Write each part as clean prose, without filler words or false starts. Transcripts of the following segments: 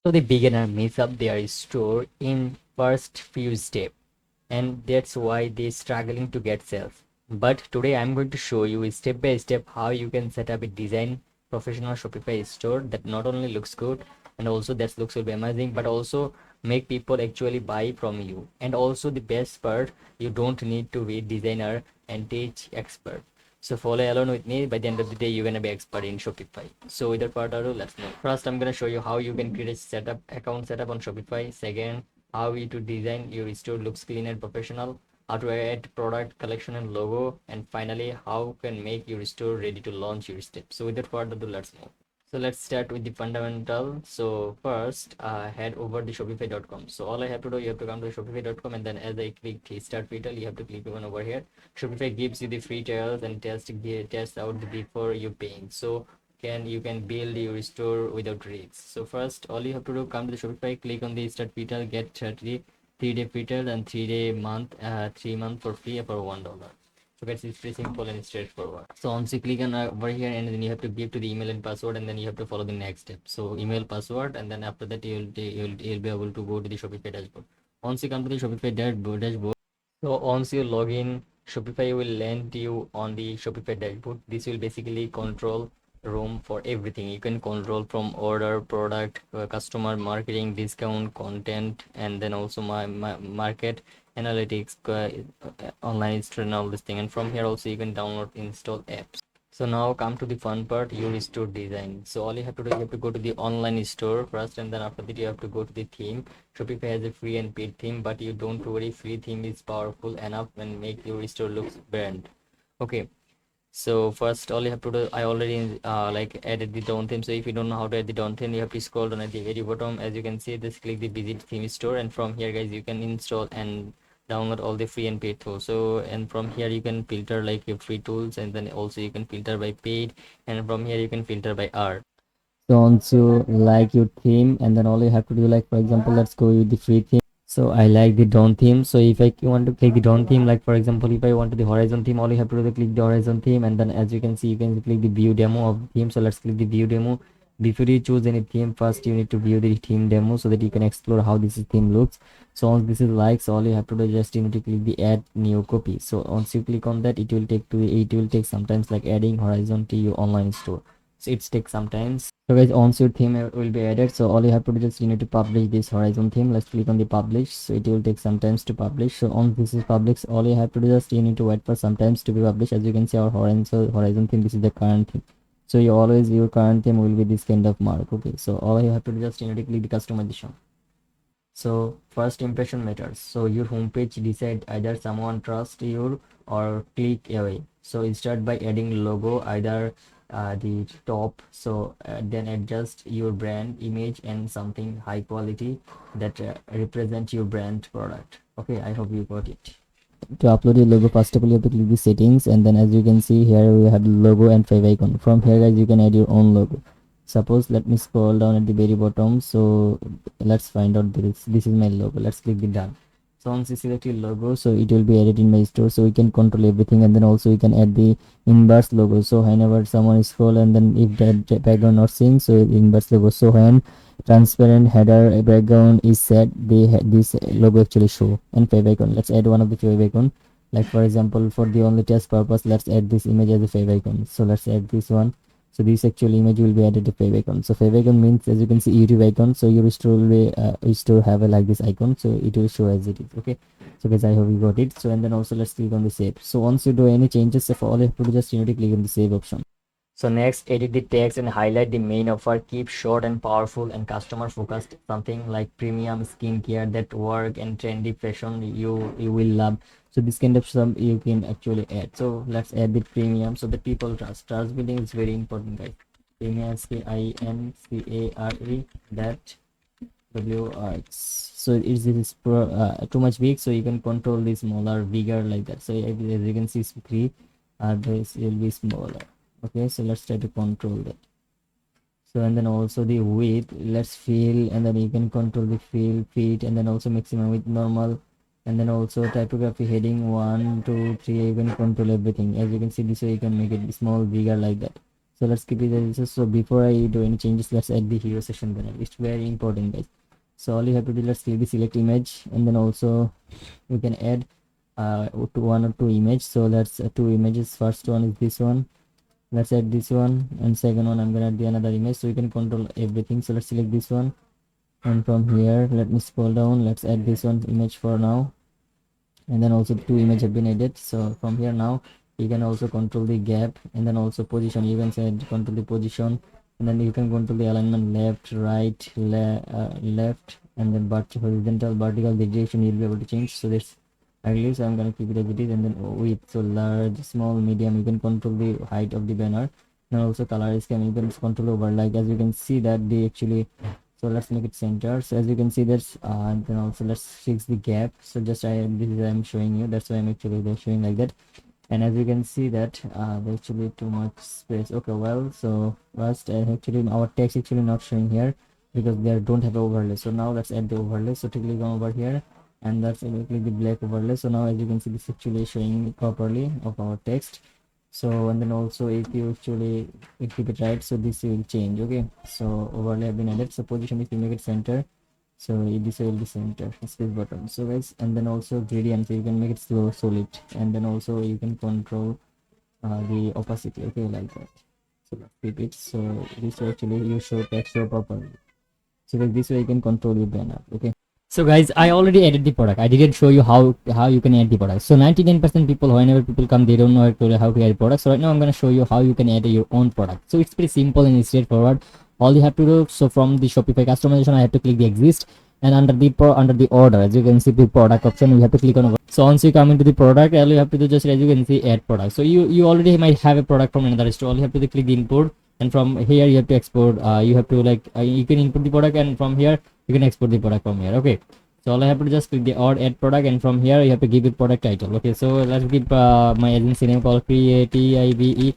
So the beginner mess up their store in first few steps, and that's why they're struggling to get sales. But today I'm going to show you step by step how you can set up a design professional Shopify store that not only looks good and also that looks will be amazing, but also make people actually buy from you. And also the best part, you don't need to be designer and teach expert. So follow along with me. By the end of the day, you're gonna be expert in Shopify. So without further ado, let's know. First, I'm gonna show you how you can create a account setup on Shopify. Second, how you to design your store looks clean and professional. How to add product collection and logo, and finally, how can make your store ready to launch your steps. So without further ado, let's move. So let's start with the fundamental. So first, head over to shopify.com. So all I have to do, you have to come to shopify.com, and then as I click the start free trial, you have to click one over here. Shopify gives you the free trials and test out before you paying. So you can build your store without risks. So first, all you have to do, come to the Shopify, click on the start free trial, get 30 3-day free trial and 3-day month 3 month for free for $1. So guys, it's pretty simple and straightforward. So once you click on over here, and then you have to give to the email and password, and then you have to follow the next step. So email, password, and then after that you'll be able to go to the Shopify dashboard. Once you come to the Shopify dashboard, so once you log in, Shopify will land you on the Shopify dashboard. This will basically control room for everything. You can control from order, product, customer, marketing, discount, content, and then also my market analytics, online store, and all this thing. And from here also you can download, install apps. So now come to the fun part, your store design. So all you have to do, you have to go to the online store first, and then after that you have to go to the theme. Shopify has a free and paid theme, but you don't worry, free theme is powerful enough and make your store looks brand. Okay, so first all you have to do, I already like added the down theme. So if you don't know how to add the down theme, you have to scroll down at the very bottom. As you can see, just click the visit theme store, and from here guys you can install and download all the free and paid tools. So and from here you can filter like your free tools, and then also you can filter by paid, and from here you can filter by art. So once you like your theme, and then all you have to do, like for example, let's go with the free theme. So I like the dawn theme. So if I want to click the dawn theme, like for example, if I want to the horizon theme, all you have to do is click the horizon theme, and then as you can see, you can click the view demo of the theme. So let's click the view demo. Before you choose any theme, first you need to view the theme demo so that you can explore how this theme looks. So once this is like, so all you have to do is just you need to click the add new copy. So once you click on that, it will take sometimes like adding horizon to your online store. So it takes sometimes. So guys, once your theme will be added, so all you have to do is you need to publish this horizon theme. Let's click on the publish. So it will take some times to publish. So on this is published, all you have to do is you need to wait for some times to be published. As you can see, our horizon theme, this is the current theme. So you always, your current theme will be this kind of mark. Okay, so all you have to do is you need to click the customization. So first impression matters. So your homepage decide either someone trust you or click away. So start by adding logo either the top. So then adjust your brand image and something high quality that represent your brand product. Okay, I hope you got it. To upload your logo, first of all you have to click the settings, and then as you can see here we have the logo and favicon. From here guys you can add your own logo. Suppose let me scroll down at the very bottom. So let's find out this is my logo. Let's click the done. So once you select your logo, so it will be added in my store, so we can control everything. And then also you can add the inverse logo. So whenever someone scroll, and then if that background not seen, so inverse logo. So when transparent header background is set, this logo actually show. And favicon, let's add one of the favicon. Like for example, for the only test purpose, let's add this image as a favicon. So let's add this one. So this actual image will be added to favicon. So favicon means, as you can see, YouTube icon. So your store will be store have a like this icon, so it will show as it is. Okay, so guys, I hope you got it. So and then also let's click on the save. So once you do any changes, if all you have to do, just you need to click on the save option. So next, edit the text and highlight the main offer. Keep short and powerful and customer focused. Something like premium skincare that work and trendy fashion you will love. So this kind of stuff you can actually add. So let's add the premium so that people trust. Trust building is very important, guys. Premium, Kincare, that WRX. So is this too much big? So you can control this smaller, bigger like that. So as you can see, it's 3. This will be smaller. Okay, so let's try to control that. So and then also the width, let's fill, and then you can control the fill, fit, and then also maximum with normal, and then also typography heading 1 2 3. You can control everything. As you can see, this way you can make it small, bigger like that. So let's keep it as this. So before I do any changes, let's add the hero section banner. It's very important, guys. So all you have to do, let's click the select image, and then also you can add to one or two image. So let's two images. First one is this one. Let's add this one, and second one I'm gonna add the another image, so you can control everything. So let's select this one, and from here let me scroll down. Let's add this one image for now, and then also two image have been added. So from here now you can also control the gap, and then also position. You can say control the position, and then you can control the alignment left, right, left, and then horizontal, vertical, the direction you'll be able to change. So that's ugly, so I'm gonna keep it as it is. And then width, so large, small, medium, you can control the height of the banner, and also color scheme you can control over, like as you can see that they actually. So let's make it center. So as you can see that's and then also let's fix the gap. So just this is I'm showing you, that's why I'm actually they're showing like that. And as you can see that there's actually too much space. Okay, well, so first actually our text actually not showing here because they don't have overlay. So now let's add the overlay. So to click on over here, and let's click the black overlay. So now as you can see this actually showing properly of our text. So and then also if you actually keep it right, so this will change. Okay, so overlay have been added. So position, if you make it center, so this will be center, space button. So guys, and then also gradient, so you can make it slow solid, and then also you can control the opacity. Okay, like that. So let's keep it. So this way actually you show text so properly. So like this way you can control your banner. Okay, so guys, I already added the product. I didn't show you how you can add the product. So 99% people, whenever people come, they don't know how to add product. So right now I'm going to show you how you can add your own product. So it's pretty simple and straightforward. All you have to do, so from the Shopify customization, I have to click the exist, and under the order, as you can see the product option, you have to click on over. So once you come into the product, all you have to do, just as you can see, add product. So you already might have a product from another store. All you have to do, click the import, and from here you have to export. You have to you can input the product, and from here you can export the product from here. Okay, so all I have to do, just click the add product, and from here you have to give it product title. Okay, so let's give my agency name called CreativeBWST,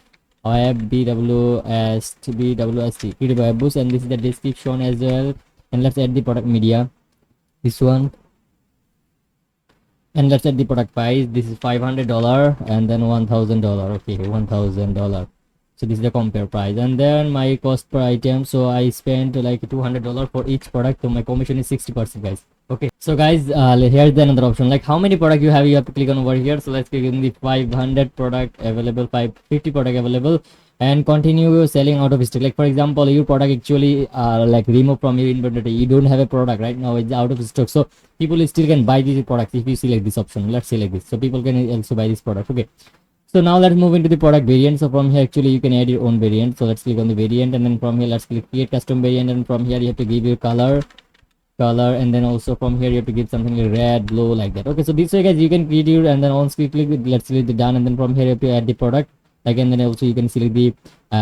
Creative Web Boost, and this is the description as well. And let's add the product media, this one, and let's add the product price. This is $500, and then $1,000. Okay, $1,000. So this is the compare price, and then my cost per item. So I spent like $200 for each product, so my commission is 60%, guys. Okay, so guys, here's the another option, like how many product you have to click on over here. So let's click on the 500 product available, 550 product available, and continue selling out of stock. Like for example, your product actually like removed from your inventory, you don't have a product right now, it's out of stock, so people still can buy these products if you select this option. Let's select this, so people can also buy this product. Okay, so now let's move into the product variant. So from here actually you can add your own variant. So let's click on the variant, and then from here let's click create custom variant, and from here you have to give your color, and then also from here you have to give something like red, blue, like that. Okay, so this way guys you can create your, and then once you click it, let's select the done, and then from here you have to add the product again. Then also you can select the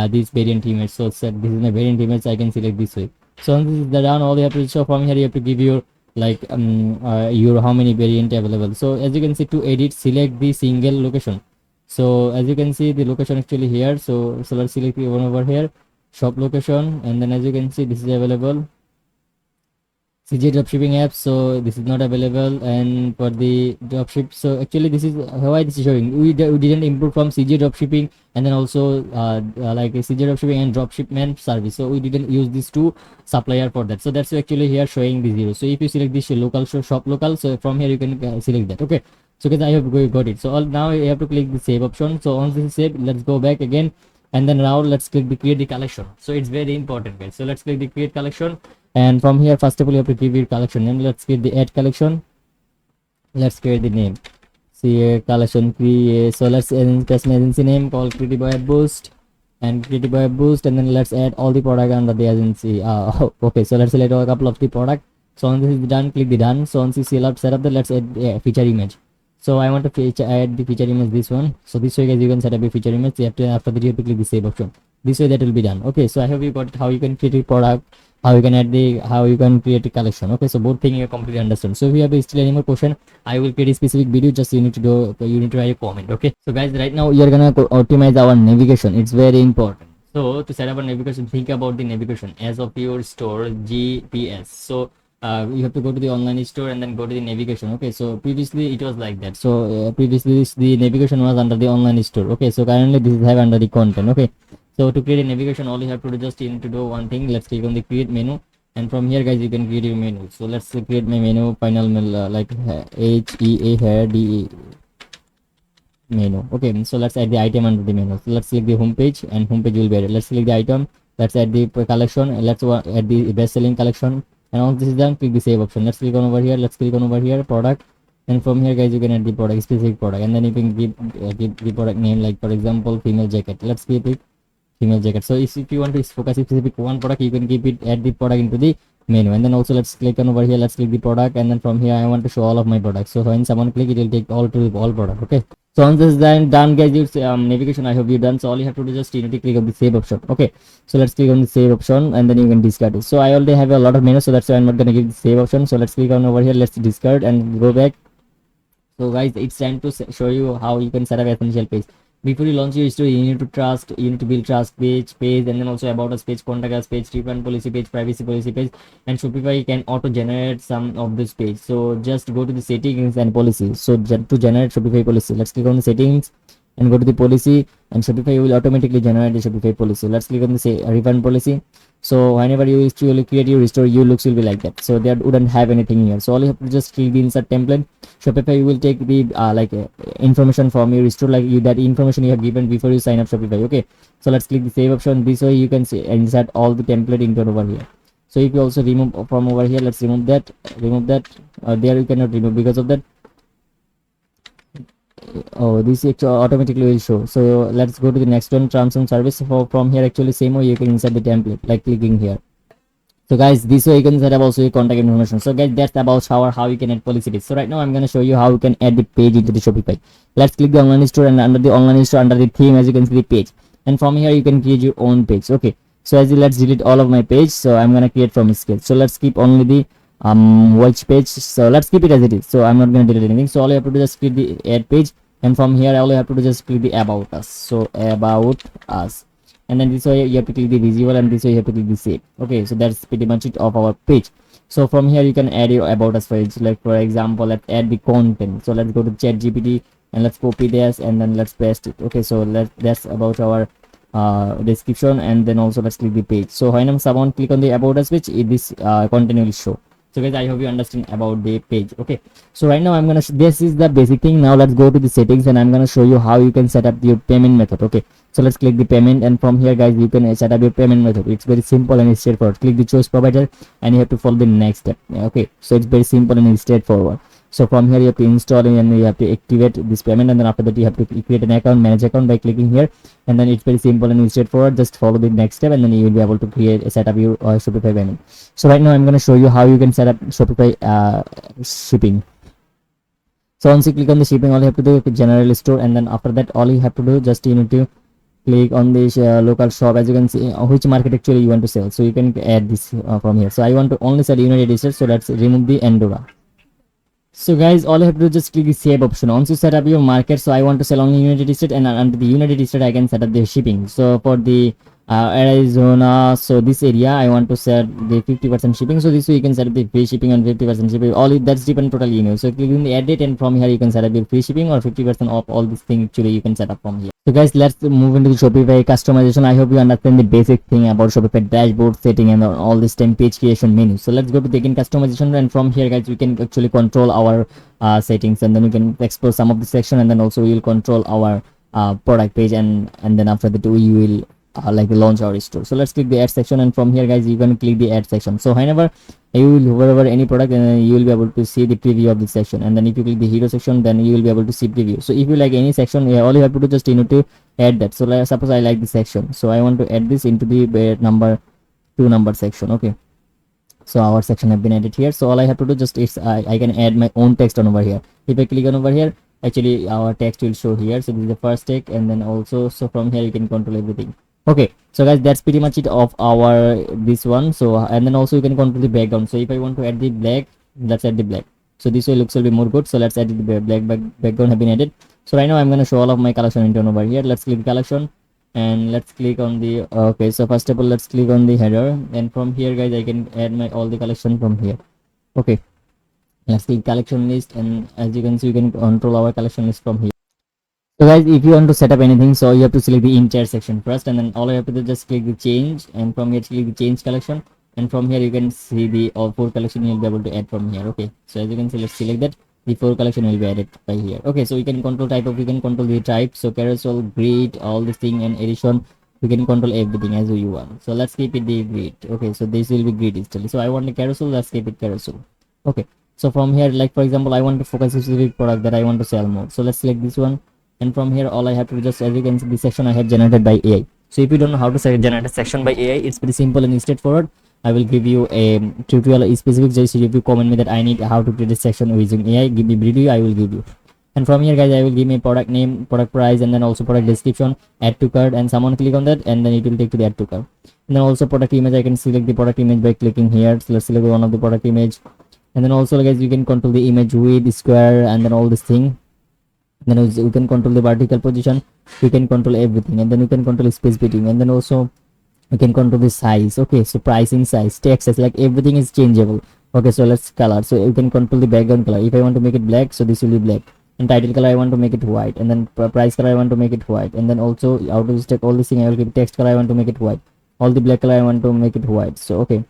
this variant image. So set this is my variant image, so I can select this way. So once this is the done, all you have to show from here you have to give your like your how many variant available. So as you can see, to edit, select the single location. So as you can see the location actually here, so let's select the one over here, shop location, and then as you can see this is available. CJ dropshipping apps, so this is not available. And for the dropship, so actually this is why this is showing we didn't improve from CJ dropshipping, and then also like a CJ dropshipping and dropshipment service, so we didn't use these two supplier for that. So that's actually here showing the zero. So if you select this local, shop local, so from here you can select that. Okay, so guys, I hope you got it. So now you have to click the save option. So once this is saved, let's go back again, and then now let's click the create the collection. So it's very important, guys. So let's click the create collection, and from here first of all you have to give your collection name. Let's create the add collection. Let's create the name, see collection create. So let's press my agency name called Creative Web Boost, and Creative Web Boost, and then let's add all the product under the agency. Okay, so let's select a couple of the product. So once this is done, click the done. So once you set up that, let's add feature image. So I want to add the feature image, this one. So this way guys you can set up a feature image. You have to, after that you have to click the save option. This way that will be done. Okay, so I hope you got how you can create a product, how you can add the, how you can create a collection. Okay, so both things you completely understand. So if you have still any more question, I will create a specific video, just you need to do, you need to write a comment. Okay, so guys, right now we are gonna optimize our navigation. It's very important. So to set up a navigation, think about the navigation as of your store GPS. So you have to go to the online store and then go to the navigation. Okay, so previously it was like that. So previously the navigation was under the online store. Okay, so currently this is have under the content. Okay, So to create a navigation, all you have to do, just you need to do one thing. Let's click on the create menu, and from here guys you can create your menu. So let's create my menu, final like HEA here DE menu. Okay, so let's add the item under the menu. So let's select the home page, and home page will be added. Let's select the item, let's add the collection, and let's add the best selling collection. And once this is done, click the save option. Let's click on over here, let's click on over here product, and from here guys you can add the product, specific product, and then you can give the product name, like for example female jacket. Let's keep it female jacket. So if you want to focus specific one product, you can keep it, add the product into the menu. And then also let's click on over here, let's click the product, and then from here I want to show all of my products. So when someone click, it will take all to all product. Okay, so once this is done guys, it's navigation I hope you done. So all you have to do, just you need to click on the save option. Okay, so let's click on the save option, and then you can discard it. So I already have a lot of menus, so that's why I'm not gonna give the save option. So let's click on over here, let's discard and go back. So guys, it's time to show you how you can set up essential page. Before you launch your store, you need to trust, you need to build trust page, and then also about us page, contact us page, refund policy page, privacy policy page, and Shopify can auto generate some of this page. So just go to the settings and policy. So to generate Shopify policy, let's click on the settings and go to the policy, and Shopify will automatically generate the Shopify policy. Let's click on the refund policy. So whenever you actually create your store, your looks will be like that. So there wouldn't have anything here. So all you have to just click the insert template. Shopify will take the information from your store, like that information you have given before you sign up Shopify. Okay, so let's click the save option. This way you can insert all the template into over here. So if you also remove from over here, let's remove that. There you cannot remove because of that. Oh, this automatically will show. So let's go to the next one, terms and service. From here actually same way you can insert the template, like clicking here. So guys, this way you can set up also your contact information. So guys, that's about how you can add policy page. So right now I'm going to show you how you can add the page into the Shopify. Let's click the online store, and under the online store, under the theme, as you can see the page, and from here you can create your own page. Okay, so let's delete all of my page. So I'm going to create from scratch. So let's keep only the which page. So let's keep it as it is. So I'm not going to delete anything. So all you have to do, just click the add page, and from here all you have to do, just click the about us. So about us, and then this way you have to click the visual, and this way you have to click the save. Okay, so that's pretty much it of our page. So from here you can add your about us page, like for example let's add the content. So let's go to chat gpt, and let's copy this, and then let's paste it. Okay, so that's about our description, and then also let's click the page. So when someone click on the about us page, this content will show. So guys, I hope you understand about the page. Okay, so right now I'm gonna this is the basic thing. Now let's go to the settings, and I'm gonna show you how you can set up your payment method. Okay, so let's click the payment, and from here guys you can set up your payment method. It's very simple and straightforward. Click the choose provider, and you have to follow the next step. Okay, so it's very simple and straightforward. So from here you have to install it, and you have to activate this payment, and then after that you have to create an account, manage account by clicking here, and then it's very simple and straightforward. Just follow the next step, and then you will be able to set up your Shopify payment. So right now I'm going to show you how you can set up Shopify shipping. So once you click on the shipping, all you have to do is general store, and then after that all you have to do, just you need to click on this local shop. As you can see, which market actually you want to sell, so you can add this from here. So I want to only sell United States, so let's remove the Andorra. So guys, all you have to do, just click the save option. Once you set up your market, so I want to sell only United States, and under the United States I can set up the shipping. So for the Arizona, so this area I want to set the 50% shipping. So this way you can set up the free shipping and 50% shipping. That's depend totally you. So click on the edit, and from here you can set up your free shipping or 50% off. All this thing actually you can set up from here. So guys, let's move into the Shopify customization. I hope you understand the basic thing about Shopify dashboard setting and all this time page creation menu. So let's go to begin customization, and from here guys we can actually control our settings, and then we can explore some of the section, and then also we will control our product page, and then after that we will like launch our store. So let's click the add section, and from here guys you can click the add section. So whenever you will hover over any product, and you will be able to see the preview of the section, and then if you click the hero section, then you will be able to see preview. So if you like any section, all you have to do, just you need to add that. So suppose I like the section, so I want to add this into the number 2 section. Okay, so our section have been added here. So all I have to do, just is I can add my own text on over here. If I click on over here, actually our text will show here. So this is the first text, and then also, so from here you can control everything. Okay, so guys, that's pretty much it of our this one. So and then also you can control the background. So if I want to add the black, let's add the black. So this way looks will be more good. So let's add the black background have been added. So right now I'm going to show all of my collection into over here. Let's click collection, and let's click on the okay. So first of all, let's click on the header, and from here guys I can add my all the collection from here. Okay, let's click collection list, and as you can see you can control our collection list from here. So guys, if you want to set up anything, so you have to select the entire section first, and then all you have to do just click the change, and from here click the change collection, and from here you can see the all four collection you'll be able to add from here. Okay, so as you can see, let's select that the four collection will be added by here. Okay, so you can control type of, you can control the type, so carousel, grid, all this thing, and edition, you can control everything as you want. So let's keep it the grid. Okay, so this will be grid instantly. So I want the carousel, let's keep it carousel. Okay, so from here, like for example, I want to focus a specific product that I want to sell more, so let's select this one, and from here all I have to do, just as you can see, the section I have generated by AI. So if you don't know how to generate a section by AI, it's pretty simple and straightforward. I will give you a tutorial specific. Just if you comment me that I need how to create a section using AI, give me video, I will give you. And from here guys, I will give me product name, product price, and then also product description, add to cart, and someone click on that, and then it will take to the add to cart. And then also product image, I can select the product image by clicking here. So let's select one of the product image, and then also guys, you can control the image width, square, and then all this thing. Then you can control the vertical position, you can control everything, and then you can control space between, and then also you can control the size. Okay, so pricing, size, text, like everything is changeable. Okay, so let's color, so you can control the background color. If I want to make it black, so this will be black, and title color I want to make it white, and then price color I want to make it white, and then also out of stack all this thing I will give text color I want to make it white, all the black color I want to make it white. So okay,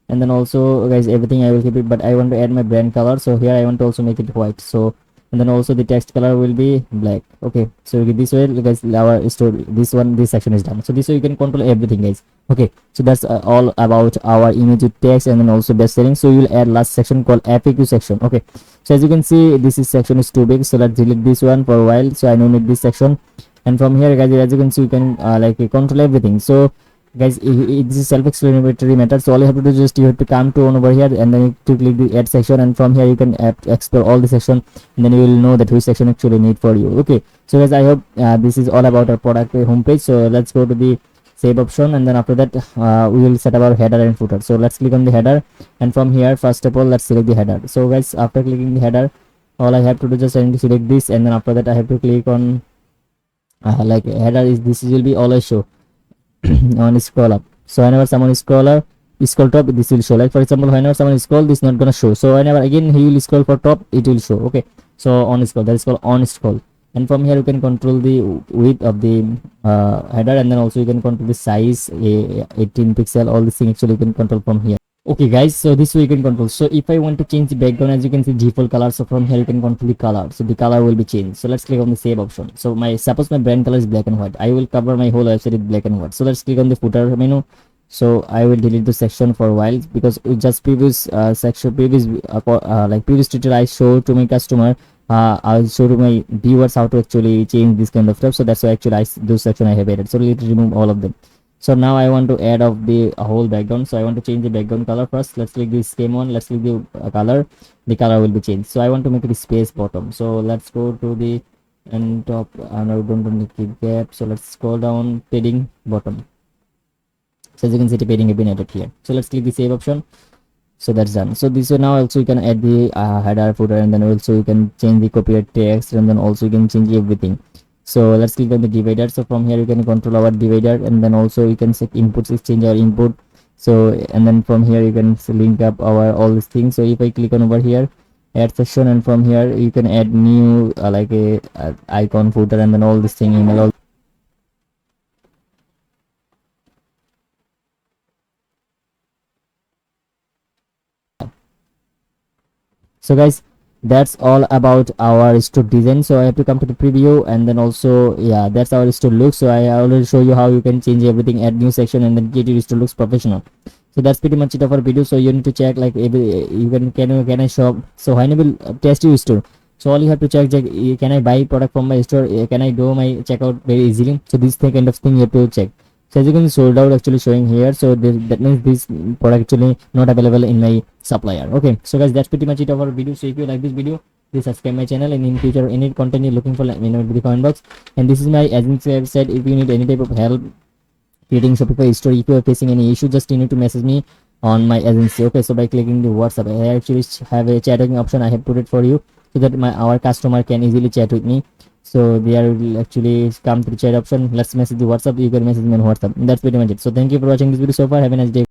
and then also guys, everything I will keep it, but I want to add my brand color, so here I want to also make it white. So and then also the text color will be black. Okay, so this way guys, our story, this section is done. So this way you can control everything guys. Okay, so that's all about our image with text, and then also best selling. So you will add last section called FAQ section. Okay, so as you can see, this is section is too big, so let's delete this one for a while, so I don't need this section. And from here guys, as you can see, you can like control everything. So guys, this is self-explanatory method, so all you have to do is just you have to come to on over here, and then you to click the add section, and from here you can explore all the section, and then you will know that which section actually need for you. Okay, so guys, I hope this is all about our product homepage. So let's go to the save option, and then after that we will set up our header and footer. So let's click on the header, and from here first of all let's select the header. So guys, after clicking the header, all I have to do just I need to select this, and then after that I have to click on like header is this will be always show on scroll up. So whenever someone scroll top, this will show. Like for example, whenever someone scroll, this is not gonna show. So whenever again he will scroll for top, it will show. Okay, so on scroll, that is called on scroll. And from here you can control the width of the header, and then also you can control the size, 18 pixel, all this thing actually you can control from here. Okay guys, so this way you can control. So if I want to change the background, as you can see default color, so from here you can control the color, so the color will be changed. So let's click on the save option. So suppose my brand color is black and white, I will cover my whole website with black and white. So let's click on the footer menu. So I will delete the section for a while, because it just previous section, like previous tutorial I showed to my customer, I'll show to my viewers how to actually change this kind of stuff. So that's why actually those section I have added, so let's remove all of them. So now I want to add of the whole background, so I want to change the background color first. Let's click the scheme one, let's click the color, the color will be changed. So I want to make it space bottom, so let's go to the and top, and I don't want to keep gap, so let's scroll down, padding bottom. So as you can see, the padding has been added here. So let's click the save option. So that's done. So this way now also you can add the header, footer, and then also you can change the copyright text, and then also you can change everything. So let's click on the divider. So from here you can control our divider, and then also you can set inputs, change our input. So and then from here you can link up our all these things. So if I click on over here, add section, and from here you can add new like a icon, footer, and then all this thing, email, all. So guys, that's all about our store design. So I have to come to the preview, and then also yeah, that's our store look. So I already show you how you can change everything, add new section, and then get your store looks professional. So that's pretty much it of our video. So you need to check like you can I shop, so when you will test your store, so all you have to check can I buy product from my store, can I do my checkout very easily. So this kind of thing you have to check. So as you can see, sold out actually showing here, so that means this product actually not available in my supplier. Okay, so guys, that's pretty much it of our video. So if you like this video, please subscribe my channel, and in future any content you're looking for, let me know in the comment box. And this is my agency website. If you need any type of help creating Shopify store, if you are facing any issue, just you need to message me on my agency. Okay, so by clicking the WhatsApp, I actually have a chatting option, I have put it for you, so that our customer can easily chat with me. So they will actually come to the chat option, let's message the WhatsApp, you can message me on WhatsApp. That's pretty much it. So thank you for watching this video so far, have a nice day.